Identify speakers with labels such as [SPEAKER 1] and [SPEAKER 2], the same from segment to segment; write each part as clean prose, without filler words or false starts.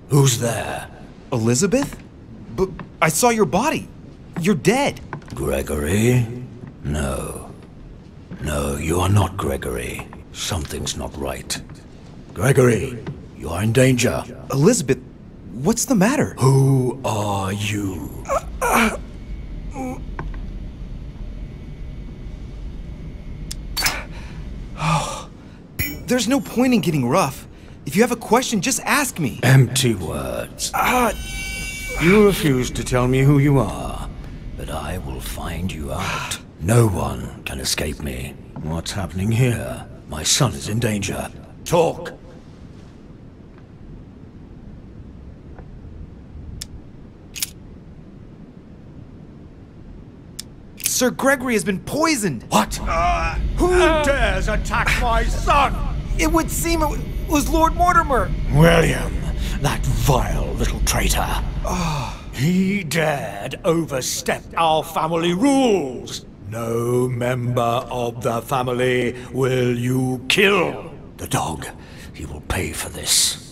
[SPEAKER 1] Who's there?
[SPEAKER 2] Elizabeth? But I saw your body. You're dead.
[SPEAKER 1] Gregory? No. No, you are not Gregory. Something's not right. Gregory, you are in danger.
[SPEAKER 2] Elizabeth, what's the matter?
[SPEAKER 1] Who are you?
[SPEAKER 2] There's no point in getting rough. If you have a question, just ask me.
[SPEAKER 1] Empty words. You refuse to tell me who you are, but I will find you out. No one can escape me. What's happening here? My son is in danger. Talk!
[SPEAKER 2] Sir Gregory has been poisoned.
[SPEAKER 1] What? Who dares attack my son?
[SPEAKER 2] It would seem it was Lord Mortimer.
[SPEAKER 1] William, that vile little traitor. He dared overstep our family rules. No member of the family will you kill. The dog, he will pay for this.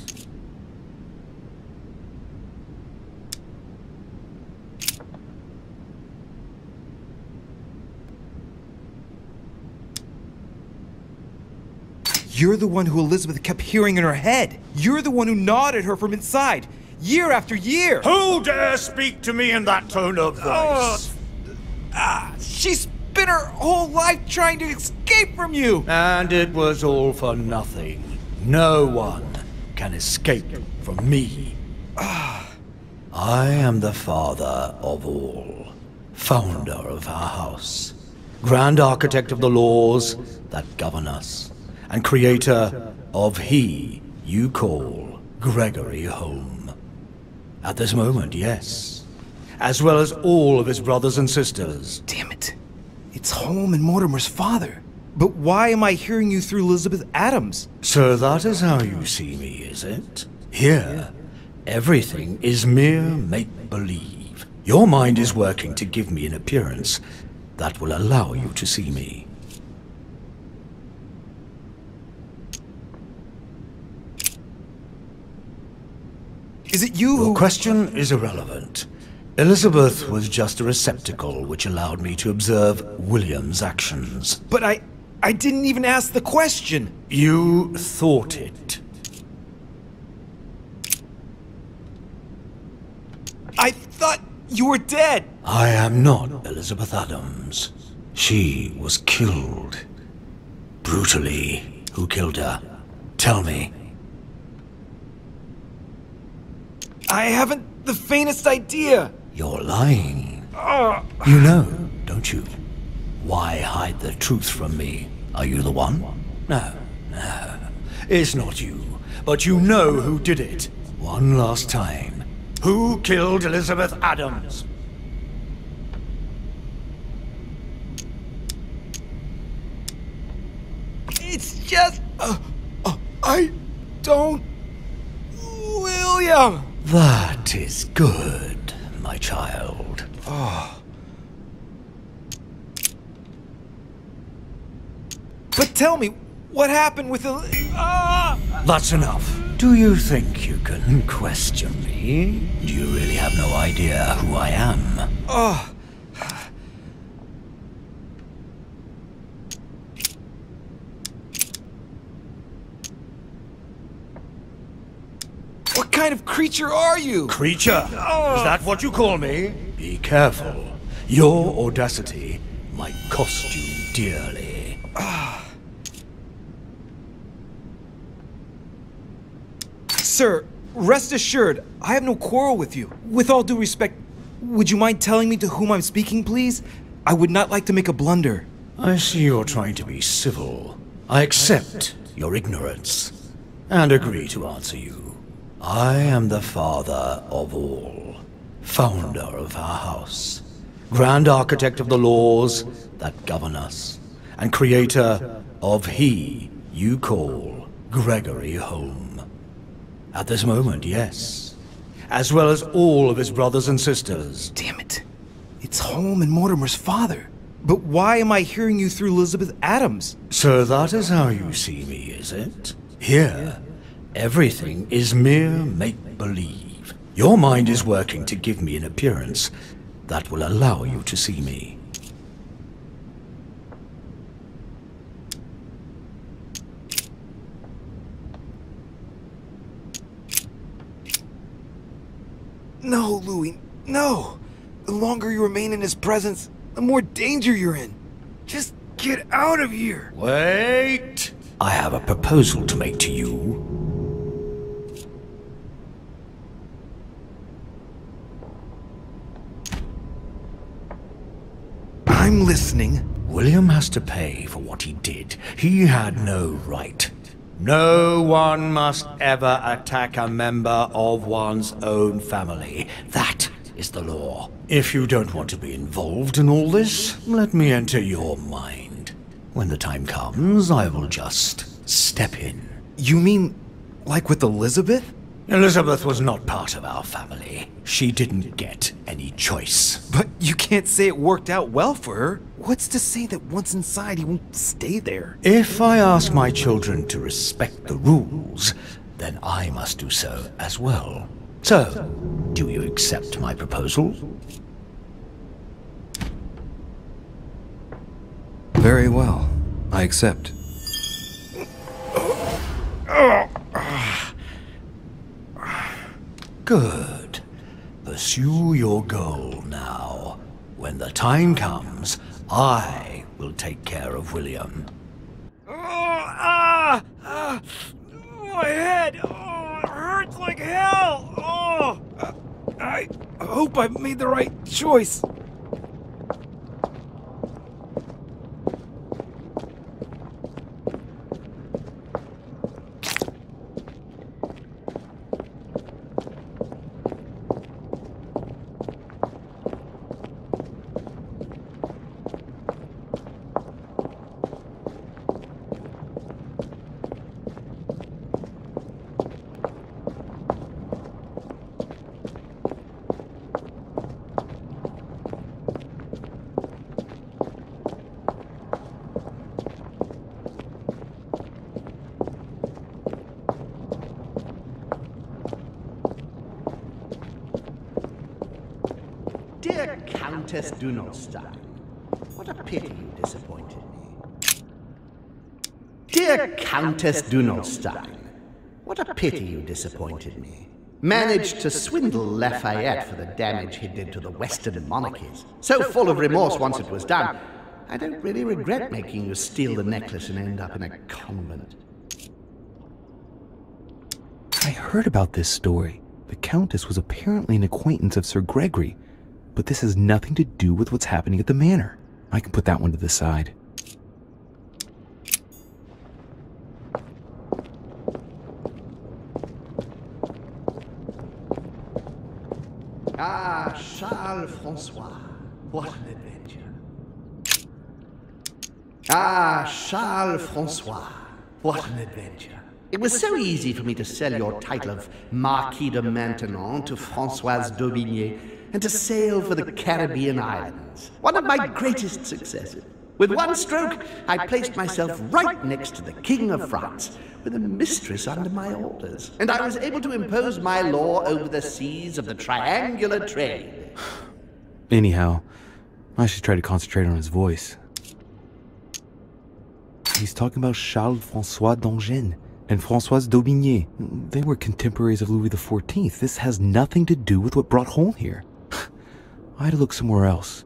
[SPEAKER 2] You're the one who Elizabeth kept hearing in her head. You're the one who gnawed at her from inside, year after year.
[SPEAKER 1] Who dare speak to me in that tone of voice?
[SPEAKER 2] She spent her whole life trying to escape from you.
[SPEAKER 1] And it was all for nothing. No one can escape from me. I am the father of all, founder of our house, grand architect of the laws that govern us, and creator of he you call Gregory home. At this moment, yes. As well as all of his brothers and sisters.
[SPEAKER 2] Damn it. It's Home and Mortimer's father. But why am I hearing you through Elizabeth Adams?
[SPEAKER 1] So that is how you see me, is it? Here, everything is mere make-believe. Your mind is working to give me an appearance that will allow you to see me.
[SPEAKER 2] Is it you who—
[SPEAKER 1] Your question is irrelevant. Elizabeth was just a receptacle which allowed me to observe William's actions.
[SPEAKER 2] But I didn't even ask the question.
[SPEAKER 1] You thought it.
[SPEAKER 2] I thought you were dead.
[SPEAKER 1] I am not Elizabeth Adams. She was killed. Brutally. Who killed her? Tell me.
[SPEAKER 2] I haven't the faintest idea.
[SPEAKER 1] You're lying. You know, don't you? Why hide the truth from me? Are you the one? No, no. It's not you. But you know who did it. One last time. Who killed Elizabeth Adams?
[SPEAKER 2] It's just— I don't— William!
[SPEAKER 1] That is good, my child.
[SPEAKER 2] But tell me, what happened with the—
[SPEAKER 1] That's enough. Do you think you can question me? Do you really have no idea who I am?
[SPEAKER 2] What kind of creature are you?
[SPEAKER 1] Creature? Is that what you call me? Be careful. Your audacity might cost you dearly.
[SPEAKER 2] Sir, rest assured, I have no quarrel with you. With all due respect, would you mind telling me to whom I'm speaking, please? I would not like to make a blunder.
[SPEAKER 1] I see you're trying to be civil. I accept your ignorance and agree to answer you. I am the father of all, founder of our house, grand architect of the laws that govern us, and creator of he you call Gregory home. At this moment, yes. As well as all of his brothers and sisters.
[SPEAKER 2] Damn it. It's Home and Mortimer's father. But why am I hearing you through Elizabeth Adams?
[SPEAKER 1] So that is how you see me, is it? Here, Everything is mere make-believe. Your mind is working to give me an appearance that will allow you to see me.
[SPEAKER 2] No, Louis, no! The longer you remain in his presence, the more danger you're in. Just get out of here!
[SPEAKER 1] Wait! I have a proposal to make to you.
[SPEAKER 2] I'm listening.
[SPEAKER 1] William has to pay for what he did. He had no right. No one must ever attack a member of one's own family. That is the law. If you don't want to be involved in all this, let me enter your mind. When the time comes, I will just step in.
[SPEAKER 2] You mean, like with Elizabeth?
[SPEAKER 1] Elizabeth was not part of our family. She didn't get any choice.
[SPEAKER 2] But you can't say it worked out well for her. What's to say that once inside he won't stay there?
[SPEAKER 1] If I ask my children to respect the rules, then I must do so as well. So, do you accept my proposal?
[SPEAKER 2] Very well. I accept.
[SPEAKER 1] Good. Pursue your goal now. When the time comes, I will take care of William.
[SPEAKER 2] My head! Oh, it hurts like hell! Oh! I hope I've made the right choice.
[SPEAKER 3] Dear Countess Dunolstein, what a pity you disappointed me. Dear Countess Dunolstein, what a pity you disappointed me. Managed to swindle Lafayette for the damage he did to the Western monarchies. So full of remorse once it was done, I don't really regret making you steal the necklace and end up in a convent.
[SPEAKER 4] I heard about this story. The Countess was apparently an acquaintance of Sir Gregory, but this has nothing to do with what's happening at the manor. I can put that one to the side.
[SPEAKER 3] Ah, Charles Francois, what an adventure. Ah, Charles Francois, what an adventure. It was so easy for me to sell your title of Marquis de Maintenon to Françoise d'Aubigné and to sail for the Caribbean islands. One of my greatest successes. With one stroke, I placed myself right next to the King of France, with a mistress under my orders. And I was able to impose my law over the seas of the triangular trade.
[SPEAKER 4] Anyhow, I should try to concentrate on his voice. He's talking about Charles-François d'Angennes and Françoise d'Aubigné. They were contemporaries of Louis XIV. This has nothing to do with what brought Hole here. I had to look somewhere else.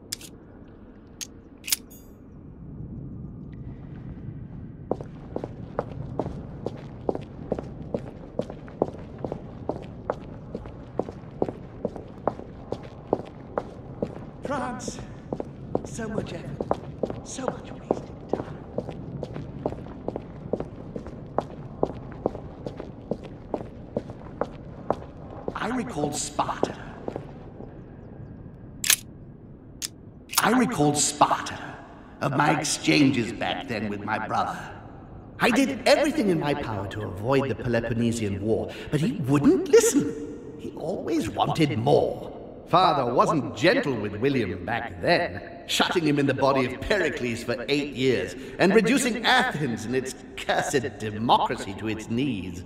[SPEAKER 3] France, so much effort, so much wasted time. I recalled Sparta. Of my exchanges back then with my brother. I did everything in my power to avoid the Peloponnesian War, but he wouldn't listen. He always wanted more. Father wasn't gentle with William back then, shutting him in the body of Pericles for 8 years, and reducing Athens and its cursed democracy to its knees.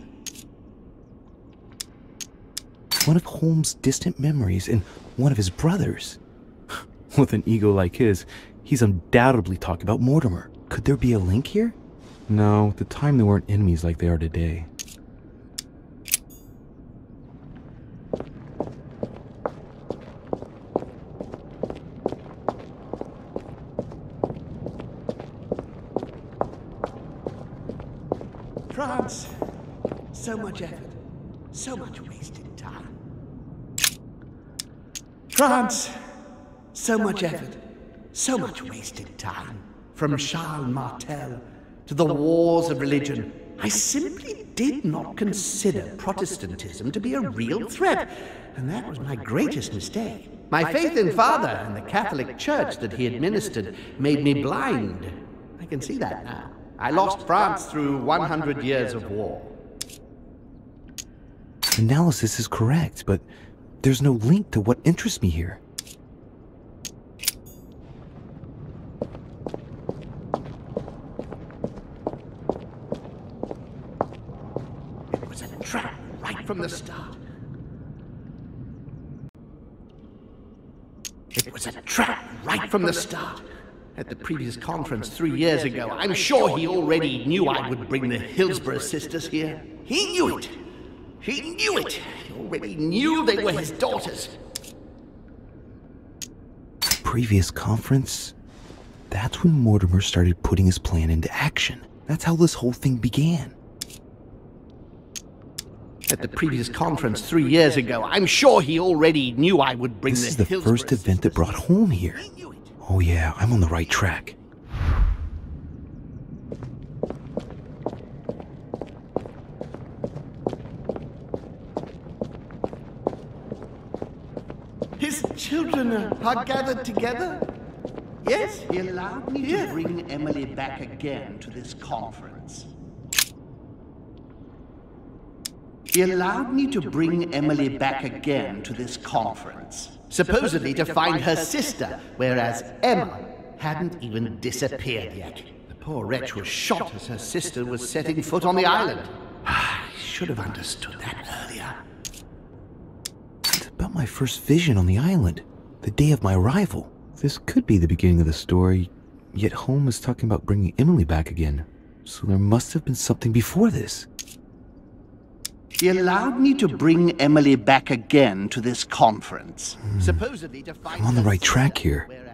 [SPEAKER 4] One of Holmes' distant memories and one of his brothers. With an ego like his, he's undoubtedly talking about Mortimer. Could there be a link here? No, at the time they weren't enemies like they are today.
[SPEAKER 3] France, so much effort, so much wasted time. France, so much effort, so much wasted time. From Charles Martel to the wars of religion, I simply did not consider Protestantism to be a real threat, and that was my greatest mistake. My faith in Father and the Catholic Church that he administered made me blind. I can see that now. I lost France through 100 years of war.
[SPEAKER 4] Analysis is correct, but there's no link to what interests me here.
[SPEAKER 3] It was a trap right from the start. It was a trap right from the start. At the previous conference 3 years ago, I'm sure he already knew I would bring the Hillsborough sisters here. He knew it. He knew it. He already knew they were his daughters.
[SPEAKER 4] Previous conference? That's when Mortimer started putting his plan into action. That's how this whole thing began.
[SPEAKER 3] At the previous conference 3 years ago, I'm sure he already knew I would bring
[SPEAKER 4] This is
[SPEAKER 3] the
[SPEAKER 4] the
[SPEAKER 3] Hillsborough
[SPEAKER 4] first event that brought home here. Oh yeah, I'm on the right track.
[SPEAKER 3] His children are gathered together? Yes, he allowed me to bring Emily back again to this conference. He allowed me to bring Emily back again to this conference, supposedly to find her sister, whereas Emma hadn't even disappeared yet. The poor wretch was shot as her sister was setting foot on the island. I should have understood that earlier.
[SPEAKER 4] It's about my first vision on the island, the day of my arrival. This could be the beginning of the story, yet Holmes is talking about bringing Emily back again. So there must have been something before this.
[SPEAKER 3] He allowed me to bring Emily back again to this conference, supposedly to find
[SPEAKER 4] I'm on the
[SPEAKER 3] her
[SPEAKER 4] right track
[SPEAKER 3] sister,
[SPEAKER 4] here.
[SPEAKER 3] whereas-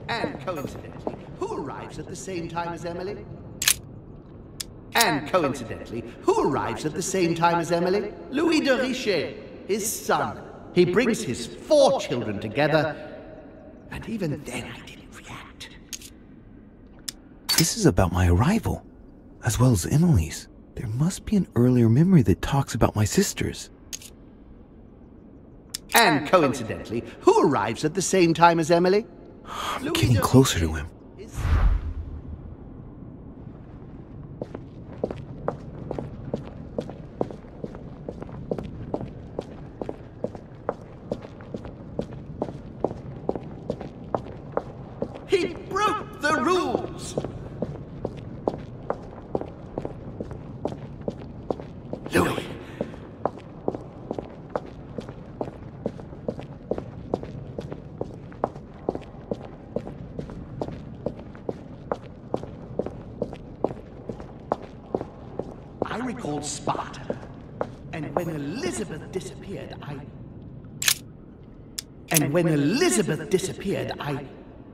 [SPEAKER 3] And coincidentally, who arrives at the same time as Emily? And coincidentally, who arrives at the same time as Emily? Louis de Richet, his son. He brings his 4 children together, and even then I didn't react.
[SPEAKER 4] This is about my arrival, as well as Emily's. There must be an earlier memory that talks about my sisters.
[SPEAKER 3] And coincidentally, who arrives at the same time as Emily?
[SPEAKER 4] I'm getting closer to him.
[SPEAKER 3] He broke the rules! Louis! I recalled Sparta, and when Elizabeth disappeared,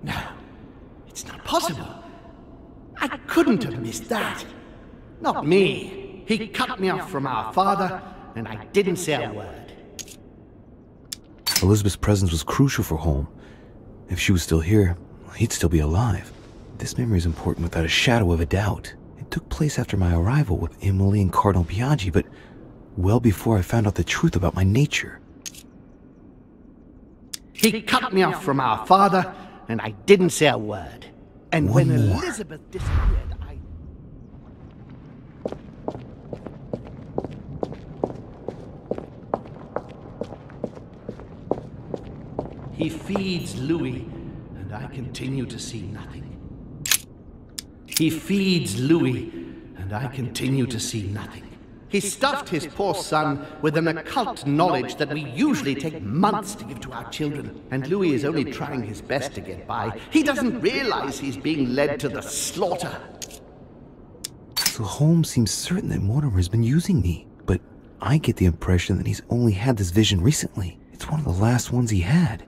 [SPEAKER 3] No, it's not possible. I couldn't have missed that. Not me. He cut me off from our father, and I didn't say a word.
[SPEAKER 4] Elizabeth's presence was crucial for Holmes. If she was still here, he'd still be alive. This memory is important without a shadow of a doubt. It took place after my arrival with Emily and Cardinal Biaggi, but well before I found out the truth about my nature.
[SPEAKER 3] He cut me off from our father, and I didn't say a word. And
[SPEAKER 4] One
[SPEAKER 3] when
[SPEAKER 4] more.
[SPEAKER 3] Elizabeth disappeared, He feeds Louis, and I continue to see nothing. He feeds Louis, and I continue to see nothing. He stuffed his poor son with an occult knowledge that we usually take months to give to our children, and Louis is only trying his best to get by. He doesn't realize he's being led to the slaughter.
[SPEAKER 4] So Holmes seems certain that Mortimer's been using me, but I get the impression that he's only had this vision recently. It's one of the last ones he had.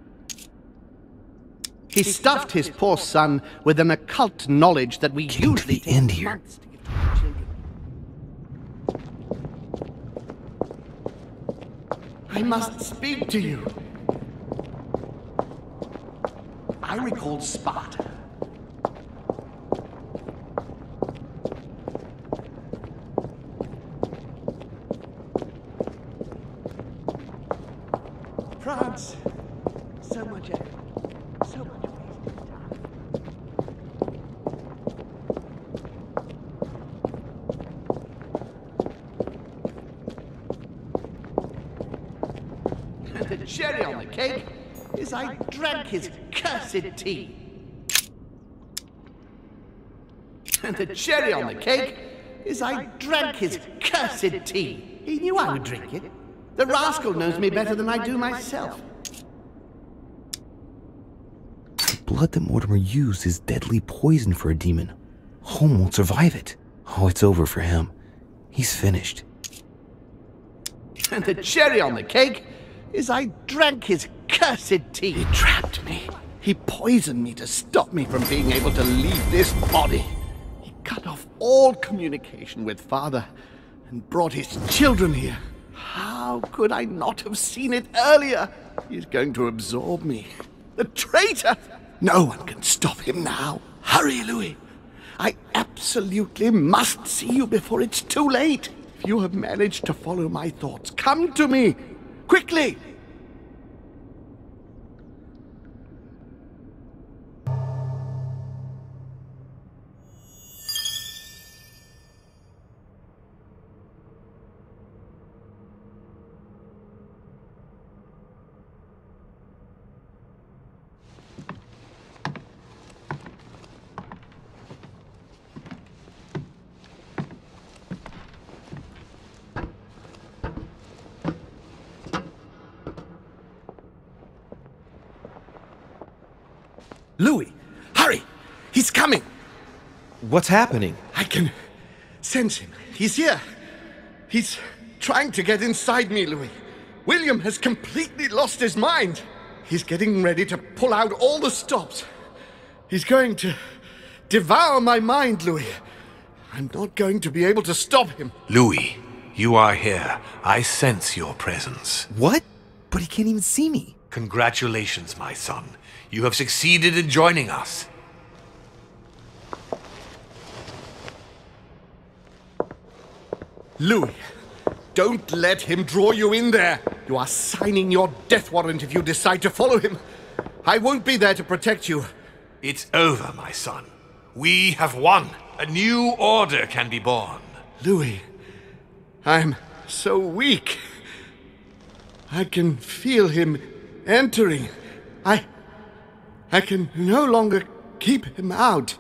[SPEAKER 3] He stuffed his poor son with an occult knowledge that we usually take
[SPEAKER 4] end here.
[SPEAKER 3] months to give to our children. I must speak to you. I recall Sparta. France. So much effort. So much wasted time. And the cherry on the cake is I drank his cursed tea. And the cherry on the cake is I drank his cursed tea. He knew I would drink it. The rascal knows me better than I do myself.
[SPEAKER 4] The blood that Mortimer used is deadly poison for a demon. Holmes won't survive it. Oh, it's over for him. He's finished.
[SPEAKER 3] And the cherry on the cake is I drank his cursed tea. He trapped me. He poisoned me to stop me from being able to leave this body. He cut off all communication with Father and brought his children here. How could I not have seen it earlier? He's going to absorb me. The traitor! No one can stop him now. Hurry, Louis. I absolutely must see you before it's too late. If you have managed to follow my thoughts, come to me. Quickly! Louis, hurry! He's coming!
[SPEAKER 2] What's happening?
[SPEAKER 3] I can sense him. He's here. He's trying to get inside me, Louis. William has completely lost his mind. He's getting ready to pull out all the stops. He's going to devour my mind, Louis. I'm not going to be able to stop him.
[SPEAKER 5] Louis, you are here. I sense your presence.
[SPEAKER 2] What? But he can't even see me.
[SPEAKER 5] Congratulations, my son. You have succeeded in joining us.
[SPEAKER 3] Louis, don't let him draw you in there. You are signing your death warrant if you decide to follow him. I won't be there to protect you.
[SPEAKER 5] It's over, my son. We have won. A new order can be born.
[SPEAKER 3] Louis, I'm so weak. I can feel him entering. I can no longer keep him out.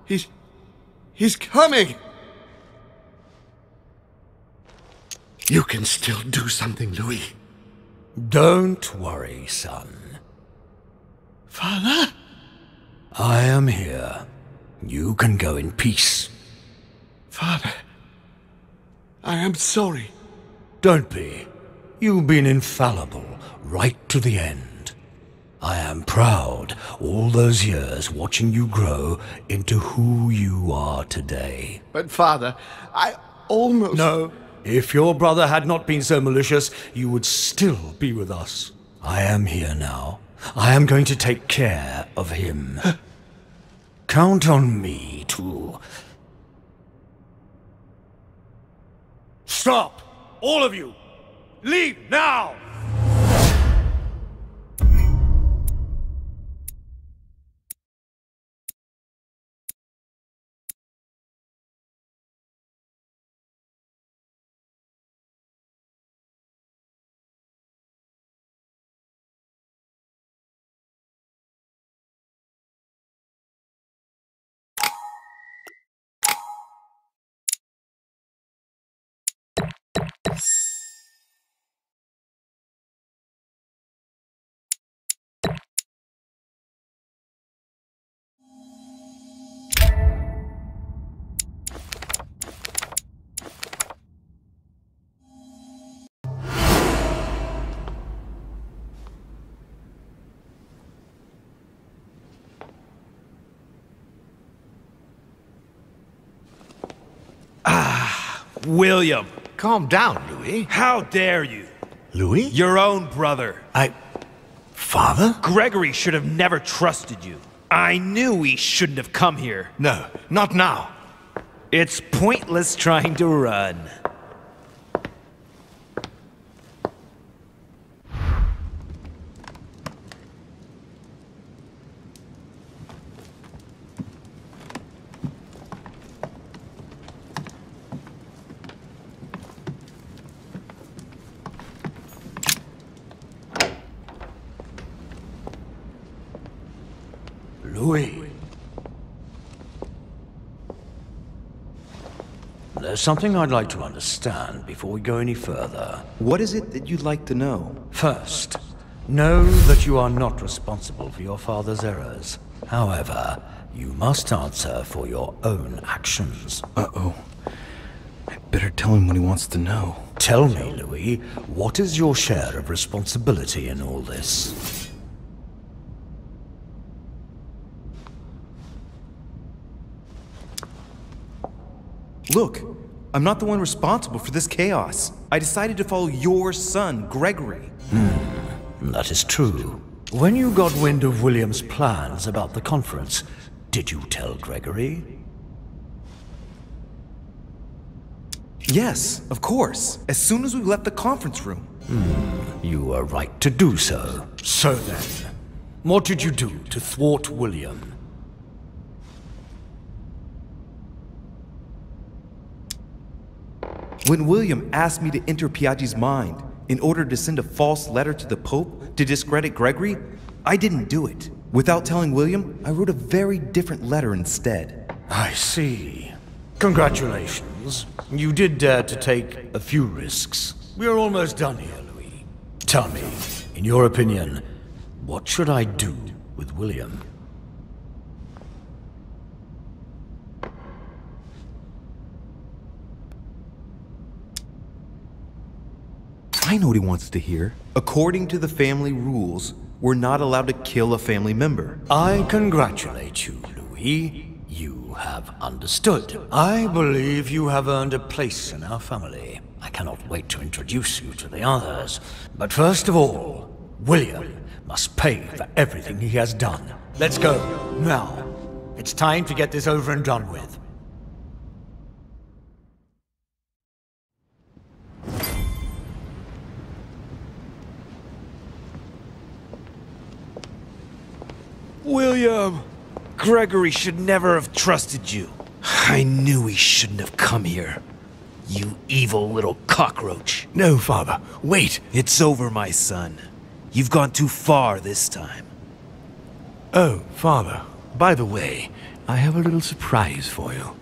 [SPEAKER 3] He's coming. You can still do something, Louis.
[SPEAKER 1] Don't worry, son.
[SPEAKER 3] Father?
[SPEAKER 1] I am here. You can go in peace.
[SPEAKER 3] Father, I am sorry.
[SPEAKER 1] Don't be. You've been infallible right to the end. I am proud all those years watching you grow into who you are today.
[SPEAKER 3] But Father, I almost...
[SPEAKER 1] No. If your brother had not been so malicious, you would still be with us. I am here now. I am going to take care of him. Count on me to... Stop! All of you! Leave now!
[SPEAKER 2] William!
[SPEAKER 5] Calm down, Louis.
[SPEAKER 2] How dare you?
[SPEAKER 5] Louis?
[SPEAKER 2] Your own brother.
[SPEAKER 5] Father?
[SPEAKER 2] Gregory should have never trusted you. I knew he shouldn't have come here.
[SPEAKER 5] No, not now.
[SPEAKER 2] It's pointless trying to run.
[SPEAKER 1] Louis. There's something I'd like to understand before we go any further.
[SPEAKER 2] What is it that you'd like to know?
[SPEAKER 1] First, know that you are not responsible for your father's errors. However, you must answer for your own actions.
[SPEAKER 4] Uh-oh. I'd better tell him what he wants to know.
[SPEAKER 1] Tell me, Louis, what is your share of responsibility in all this?
[SPEAKER 2] Look, I'm not the one responsible for this chaos. I decided to follow your son, Gregory.
[SPEAKER 1] That is true. When you got wind of William's plans about the conference, did you tell Gregory?
[SPEAKER 2] Yes, of course. As soon as we left the conference room.
[SPEAKER 1] You were right to do so. So then, what did you do to thwart William?
[SPEAKER 2] When William asked me to enter Piaggi's mind in order to send a false letter to the Pope to discredit Gregory, I didn't do it. Without telling William, I wrote a very different letter instead.
[SPEAKER 1] I see. Congratulations. You did dare to take a few risks. We are almost done here, Louis. Tell me, in your opinion, what should I do with William?
[SPEAKER 4] I know what he wants to hear.
[SPEAKER 2] According to the family rules, we're not allowed to kill a family member.
[SPEAKER 1] I congratulate you, Louis. You have understood. I believe you have earned a place in our family. I cannot wait to introduce you to the others. But first of all, William must pay for everything he has done. Let's go, now. It's time to get this over and done with.
[SPEAKER 2] William! Gregory should never have trusted you. I knew he shouldn't have come here. You evil little cockroach.
[SPEAKER 5] No, Father. Wait.
[SPEAKER 2] It's over, my son. You've gone too far this time.
[SPEAKER 5] Oh, Father. By the way, I have a little surprise for you.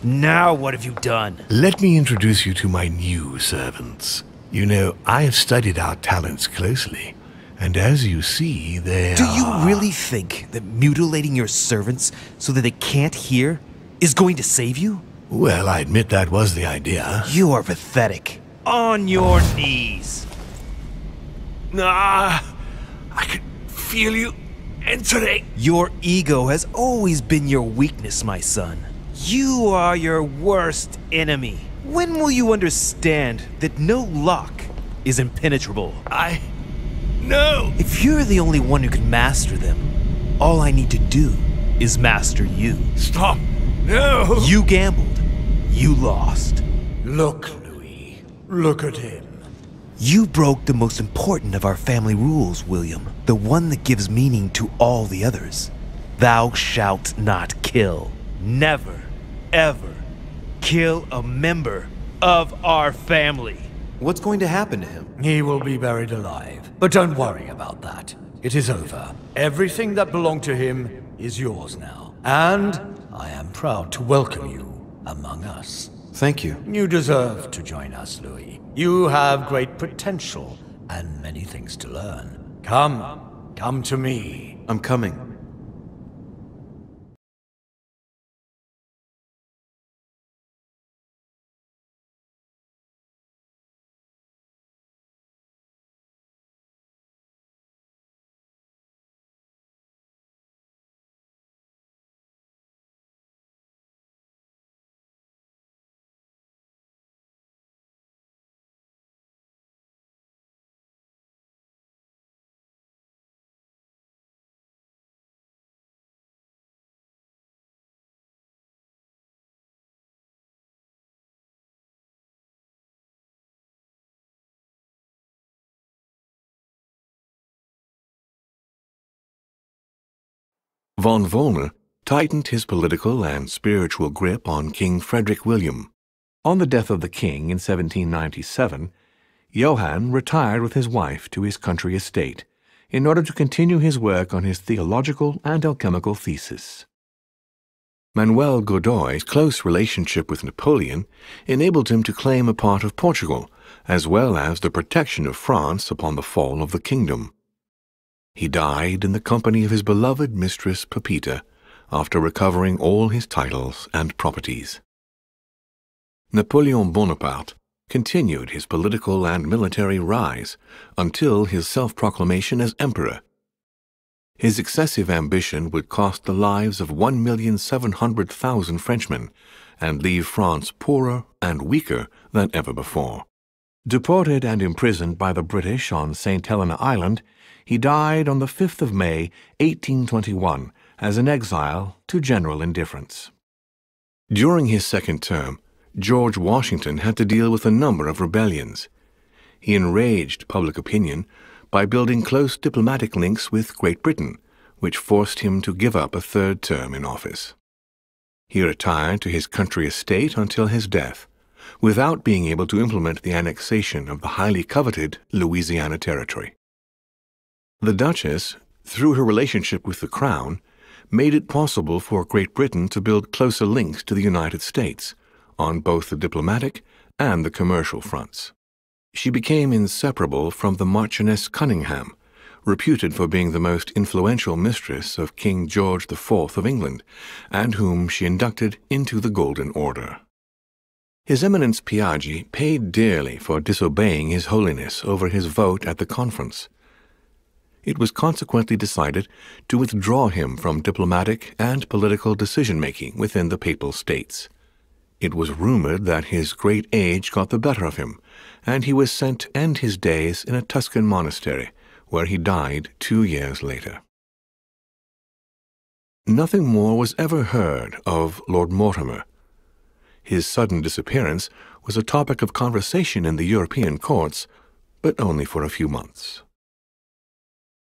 [SPEAKER 2] Now what have you done?
[SPEAKER 5] Let me introduce you to my new servants. You know, I have studied our talents closely. And as you see, they
[SPEAKER 2] Do you really think that mutilating your servants so that they can't hear is going to save you?
[SPEAKER 5] Well, I admit that was the idea.
[SPEAKER 2] You are pathetic. On your knees.
[SPEAKER 5] I can feel you entering.
[SPEAKER 2] Your ego has always been your weakness, my son. You are your worst enemy. When will you understand that no lock is impenetrable?
[SPEAKER 5] No!
[SPEAKER 2] If you're the only one who can master them, all I need to do is master you.
[SPEAKER 5] Stop! No!
[SPEAKER 2] You gambled. You lost.
[SPEAKER 1] Look, Louis. Look at him.
[SPEAKER 2] You broke the most important of our family rules, William. The one that gives meaning to all the others. Thou shalt not kill. Never, ever kill a member of our family. What's going to happen to him?
[SPEAKER 1] He will be buried alive. But don't worry about that. It is over. Everything that belonged to him is yours now. And I am proud to welcome you among us.
[SPEAKER 2] Thank you.
[SPEAKER 1] You deserve to join us, Louis. You have great potential and many things to learn. Come to me.
[SPEAKER 2] I'm coming.
[SPEAKER 5] Von Vollmer tightened his political and spiritual grip on King Frederick William. On the death of the king in 1797, Johann retired with his wife to his country estate in order to continue his work on his theological and alchemical thesis. Manuel Godoy's close relationship with Napoleon enabled him to claim a part of Portugal, as well as the protection of France upon the fall of the kingdom. He died in the company of his beloved mistress Pepita, after recovering all his titles and properties. Napoleon Bonaparte continued his political and military rise until his self-proclamation as emperor. His excessive ambition would cost the lives of 1,700,000 Frenchmen and leave France poorer and weaker than ever before. Deported and imprisoned by the British on St. Helena Island, he died on the 5th of May, 1821, as an exile to general indifference. During his second term, George Washington had to deal with a number of rebellions. He enraged public opinion by building close diplomatic links with Great Britain, which forced him to give up a third term in office. He retired to his country estate until his death, without being able to implement the annexation of the highly coveted Louisiana Territory. The Duchess, through her relationship with the Crown, made it possible for Great Britain to build closer links to the United States, on both the diplomatic and the commercial fronts. She became inseparable from the Marchioness Cunningham, reputed for being the most influential mistress of King George IV of England, and whom she inducted into the Golden Order. His Eminence Piaggi paid dearly for disobeying His Holiness over his vote at the conference. It was consequently decided to withdraw him from diplomatic and political decision-making within the Papal States. It was rumored that his great age got the better of him, and he was sent to end his days in a Tuscan monastery, where he died 2 years later. Nothing more was ever heard of Lord Mortimer. His sudden disappearance was a topic of conversation in the European courts, but only for a few months.